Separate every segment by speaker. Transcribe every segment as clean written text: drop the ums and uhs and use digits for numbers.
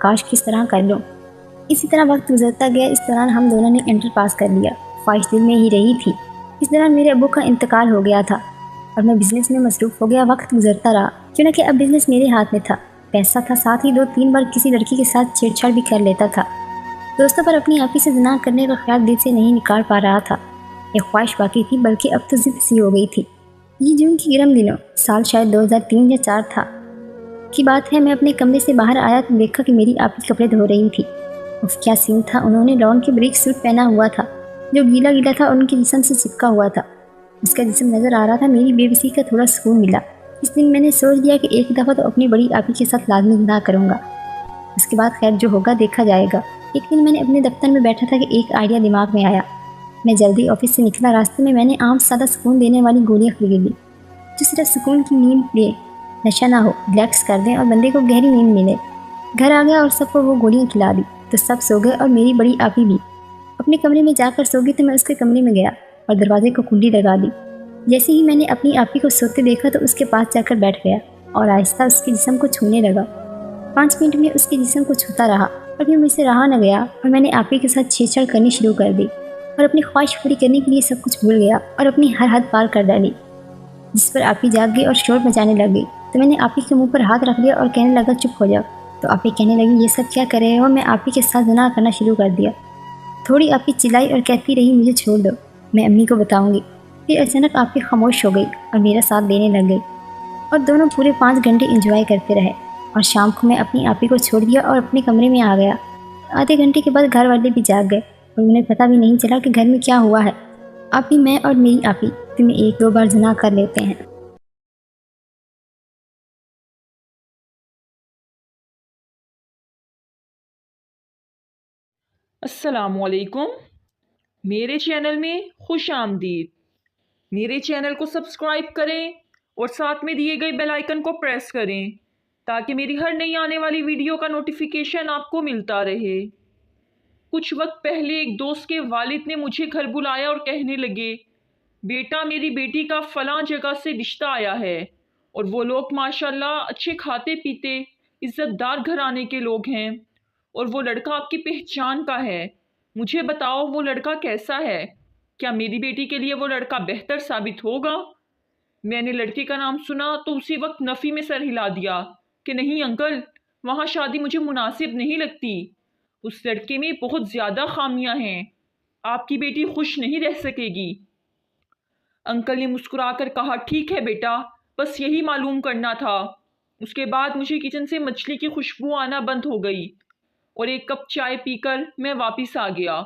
Speaker 1: کاش کس طرح کر لوں۔ اسی طرح وقت گزرتا گیا۔ اس دوران ہم دونوں نے انٹر پاس کر لیا۔ خواہش دل میں ہی رہی تھی۔ اس دوران میرے ابو کا انتقال ہو گیا تھا اور میں بزنس میں مصروف ہو گیا۔ وقت گزرتا رہا، چونکہ اب بزنس میرے ہاتھ میں تھا، پیسہ تھا، ساتھ ہی 2-3 بار کسی لڑکی کے ساتھ چھیڑ چھاڑ بھی کر لیتا تھا۔ دوستوں پر اپنی آپی سے زنا کرنے کا خیال دل سے نہیں نکال پا رہا تھا۔ یہ خواہش باقی تھی، بلکہ اب تو ضد سی ہو گئی تھی۔ یہ جون کی گرم دنوں، سال شاید 2003 یا 4 تھا کی بات ہے۔ میں اپنے کمرے سے باہر آیا تو دیکھا کہ میری آپی کپڑے دھو رہی تھی۔ اف کیا سین تھا! انہوں نے لون کے بریک سوٹ پہنا ہوا تھا جو گیلا گیلا تھا اور ان کے جسم سے چپکا ہوا تھا۔ اس کا جسم نظر آ رہا تھا۔ میری بے بسی کا تھوڑا سکون ملا۔ اس دن میں نے سوچ لیا کہ ایک دفعہ تو اپنی بڑی آپی کے ساتھ لازمی زنا کروں گا، اس کے بعد خیر جو ہوگا دیکھا جائے گا۔ ایک دن میں نے اپنے دفتر میں بیٹھا تھا کہ ایک آئیڈیا دماغ میں آیا۔ میں جلدی آفس سے نکلا۔ راستے میں نے عام سادہ سکون دینے والی گولیاں خرید لی جو صرف سکون کی نیند دے، نشہ نہ ہو، ریلیکس کر دیں اور بندے کو گہری نیند ملے۔ گھر آ گیا اور سب کو وہ گولیاں کھلا دی تو سب سو گئے اور میری بڑی آپی بھی اپنے کمرے میں جا کر سو گئی۔ تو میں اس کے کمرے میں گیا اور دروازے کو کنڈی لگا دی۔ جیسے ہی میں نے اپنی آپی کو سوتے دیکھا تو اس کے پاس جا کر بیٹھ گیا اور آہستہ اس کے جسم کو چھونے لگا۔ 5 منٹ میں اس کے جسم کو چھوتا رہا اور پھر مجھ سے رہا نہ گیا اور میں نے آپی کے ساتھ چھیڑ چھاڑ کرنی شروع کر دی اور اپنی خواہش پوری کرنے کے لیے سب کچھ بھول گیا اور اپنی ہر حد پار کر ڈالی، جس پر آپی جاگ گئی اور شور مچانے لگ گئی۔ تو میں نے آپی کے منہ پر ہاتھ رکھ دیا اور کہنے لگا چپ ہو جاؤ۔ تو آپی کہنے لگی یہ سب کیا کر رہے ہو؟ میں آپی کے ساتھ زنا کرنا شروع کر دیا۔ تھوڑی آپی چلائی اور کہتی رہی مجھے چھوڑ دو، میں امی کو بتاؤں گی۔ پھر اچانک آپی خاموش ہو گئی اور میرا ساتھ دینے لگ گئی اور دونوں پورے 5 گھنٹے انجوائے کرتے رہے۔ اور شام کو میں اپنی آپی کو چھوڑ دیا اور اپنے کمرے میں آ گیا۔ آدھے گھنٹے کے بعد گھر والے بھی جاگ گئے اور انہیں پتہ بھی نہیں چلا کہ گھر میں کیا ہوا ہے۔ آپی، میں اور میری آپی دن میں 1-2 بار زنا کر لیتے ہیں۔
Speaker 2: السلام علیکم، میرے چینل میں خوش آمدید۔ میرے چینل کو سبسکرائب کریں اور ساتھ میں دیے گئے بیل آئیکن کو پریس کریں تاکہ میری ہر نئی آنے والی ویڈیو کا نوٹیفیکیشن آپ کو ملتا رہے۔ کچھ وقت پہلے ایک دوست کے والد نے مجھے گھر بلایا اور کہنے لگے بیٹا میری بیٹی کا فلاں جگہ سے رشتہ آیا ہے اور وہ لوگ ماشاءاللہ اچھے کھاتے پیتے عزت دار گھرانے کے لوگ ہیں اور وہ لڑکا آپ کی پہچان کا ہے۔ مجھے بتاؤ وہ لڑکا کیسا ہے؟ کیا میری بیٹی کے لیے وہ لڑکا بہتر ثابت ہوگا؟ میں نے لڑکے کا نام سنا تو اسی وقت نفی میں سر ہلا دیا کہ نہیں انکل، وہاں شادی مجھے مناسب نہیں لگتی۔ اس لڑکے میں بہت زیادہ خامیاں ہیں، آپ کی بیٹی خوش نہیں رہ سکے گی۔ انکل نے مسکرا کر کہا ٹھیک ہے بیٹا، بس یہی معلوم کرنا تھا۔ اس کے بعد مجھے کچن سے مچھلی کی خوشبو آنا بند ہو گئی اور ایک کپ چائے پی کر میں واپس آ گیا۔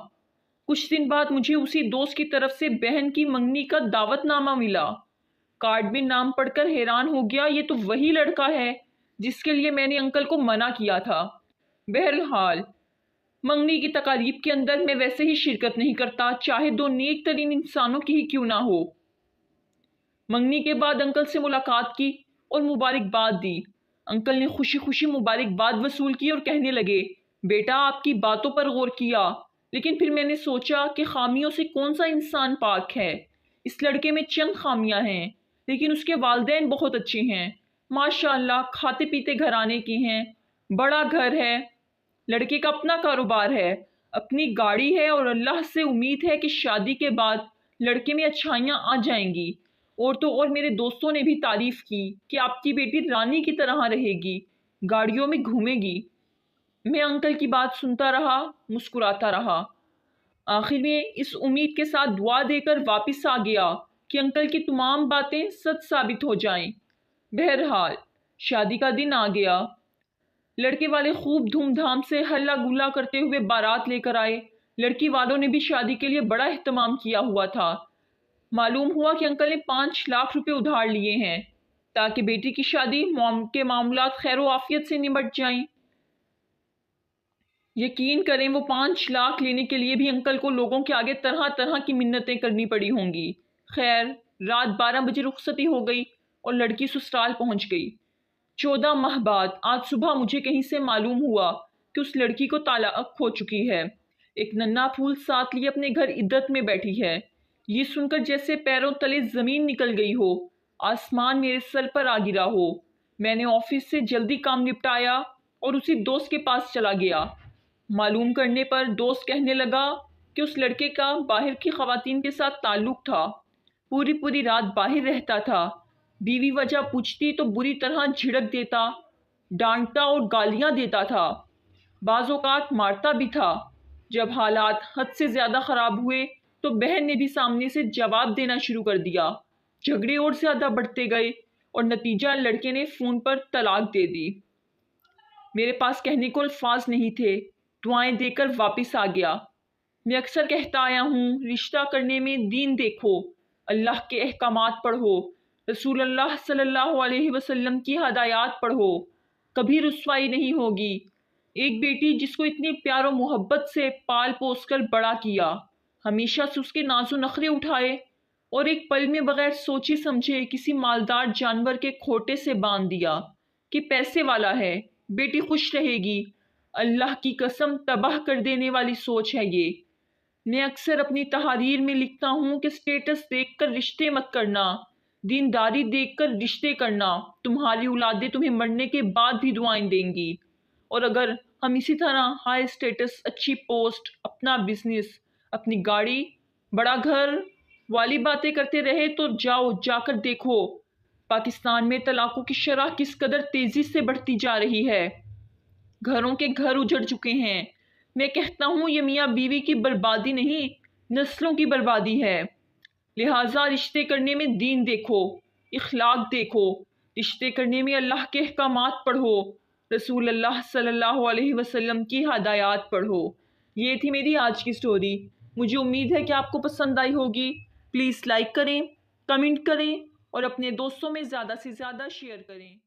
Speaker 2: کچھ دن بعد مجھے اسی دوست کی طرف سے بہن کی منگنی کا دعوت نامہ ملا۔ کارڈ میں نام پڑھ کر حیران ہو گیا، یہ تو وہی لڑکا ہے جس کے لیے میں نے انکل کو منع کیا تھا۔ بہرحال منگنی کی تقاریب کے اندر میں ویسے ہی شرکت نہیں کرتا، چاہے 2 نیک ترین انسانوں کی ہی کیوں نہ ہو۔ منگنی کے بعد انکل سے ملاقات کی اور مبارکباد دی۔ انکل نے خوشی خوشی مبارکباد وصول کی اور کہنے لگے بیٹا آپ کی باتوں پر غور کیا، لیکن پھر میں نے سوچا کہ خامیوں سے کون سا انسان پاک ہے۔ اس لڑکے میں چند خامیاں ہیں لیکن اس کے والدین بہت اچھے ہیں، ماشاءاللہ کھاتے پیتے گھرانے کے ہیں، بڑا گھر ہے، لڑکے کا اپنا کاروبار ہے، اپنی گاڑی ہے اور اللہ سے امید ہے کہ شادی کے بعد لڑکے میں اچھائیاں آ جائیں گی۔ اور تو اور میرے دوستوں نے بھی تعریف کی کہ آپ کی بیٹی رانی کی طرح رہے گی، گاڑیوں میں گھومے گی۔ میں انکل کی بات سنتا رہا، مسکراتا رہا۔ آخر میں اس امید کے ساتھ دعا دے کر واپس آ گیا کہ انکل کی تمام باتیں سچ ثابت ہو جائیں۔ بہرحال شادی کا دن آ گیا۔ لڑکے والے خوب دھوم دھام سے ہلا گلا کرتے ہوئے بارات لے کر آئے۔ لڑکی والوں نے بھی شادی کے لیے بڑا اہتمام کیا ہوا تھا۔ معلوم ہوا کہ انکل نے 5 لاکھ روپے ادھار لیے ہیں تاکہ بیٹی کی شادی کے معاملات خیر و عافیت سے نمٹ جائیں۔ یقین کریں وہ 5 لاکھ لینے کے لیے بھی انکل کو لوگوں کے آگے طرح طرح کی منتیں کرنی پڑی ہوں گی۔ خیر رات 12 بجے رخصتی ہو گئی اور لڑکی سسرال پہنچ گئی۔ 14 ماہ بعد آج صبح مجھے کہیں سے معلوم ہوا کہ اس لڑکی کو طلاق ہو چکی ہے۔ ایک ننھا پھول ساتھ لیے اپنے گھر عدت میں بیٹھی ہے۔ یہ سن کر جیسے پیروں تلے زمین نکل گئی ہو، آسمان میرے سر پر آ گرا ہو۔ میں نے آفس سے جلدی کام نپٹایا اور اسی دوست کے پاس چلا گیا۔ معلوم کرنے پر دوست کہنے لگا کہ اس لڑکے کا باہر کی خواتین کے ساتھ تعلق تھا، پوری رات باہر رہتا تھا۔ بیوی وجہ پوچھتی تو بری طرح جھڑک دیتا، ڈانٹتا اور گالیاں دیتا تھا، بعض اوقات مارتا بھی تھا۔ جب حالات حد سے زیادہ خراب ہوئے تو بہن نے بھی سامنے سے جواب دینا شروع کر دیا۔ جھگڑے اور زیادہ بڑھتے گئے اور نتیجہ لڑکے نے فون پر طلاق دے دی۔ میرے پاس کہنے کو الفاظ نہیں تھے، دعائیں دے کر واپس آ گیا۔ میں اکثر کہتا آیا ہوں، رشتہ کرنے میں دین دیکھو، اللہ کے احکامات پڑھو، رسول اللہ صلی اللہ علیہ وسلم کی ہدایات پڑھو، کبھی رسوائی نہیں ہوگی۔ ایک بیٹی جس کو اتنی پیار و محبت سے پال پوس کر بڑا کیا، ہمیشہ سے اس کے ناز و نخرے اٹھائے اور ایک پل میں بغیر سوچے سمجھے کسی مالدار جانور کے کھوٹے سے باندھ دیا کہ پیسے والا ہے، بیٹی خوش رہے گی۔ اللہ کی قسم تباہ کر دینے والی سوچ ہے یہ۔ میں اکثر اپنی تحاریر میں لکھتا ہوں کہ سٹیٹس دیکھ کر رشتے مت کرنا، دینداری دیکھ کر رشتے کرنا، تمہاری اولادیں تمہیں مرنے کے بعد بھی دعائیں دیں گی۔ اور اگر ہم اسی طرح ہائی سٹیٹس، اچھی پوسٹ، اپنا بزنس، اپنی گاڑی، بڑا گھر والی باتیں کرتے رہے تو جا کر دیکھو پاکستان میں طلاقوں کی شرح کس قدر تیزی سے بڑھتی جا رہی ہے۔ گھروں کے گھر اجڑ چکے ہیں۔ میں کہتا ہوں یہ میاں بیوی کی بربادی نہیں، نسلوں کی بربادی ہے۔ لہٰذا رشتے کرنے میں دین دیکھو، اخلاق دیکھو، رشتے کرنے میں اللہ کے احکامات پڑھو، رسول اللہ صلی اللہ علیہ وسلم کی ہدایات پڑھو۔ یہ تھی میری آج کی سٹوری۔ مجھے امید ہے کہ آپ کو پسند آئی ہوگی۔ پلیز لائک کریں، کمنٹ کریں اور اپنے دوستوں میں زیادہ سے زیادہ شیئر کریں۔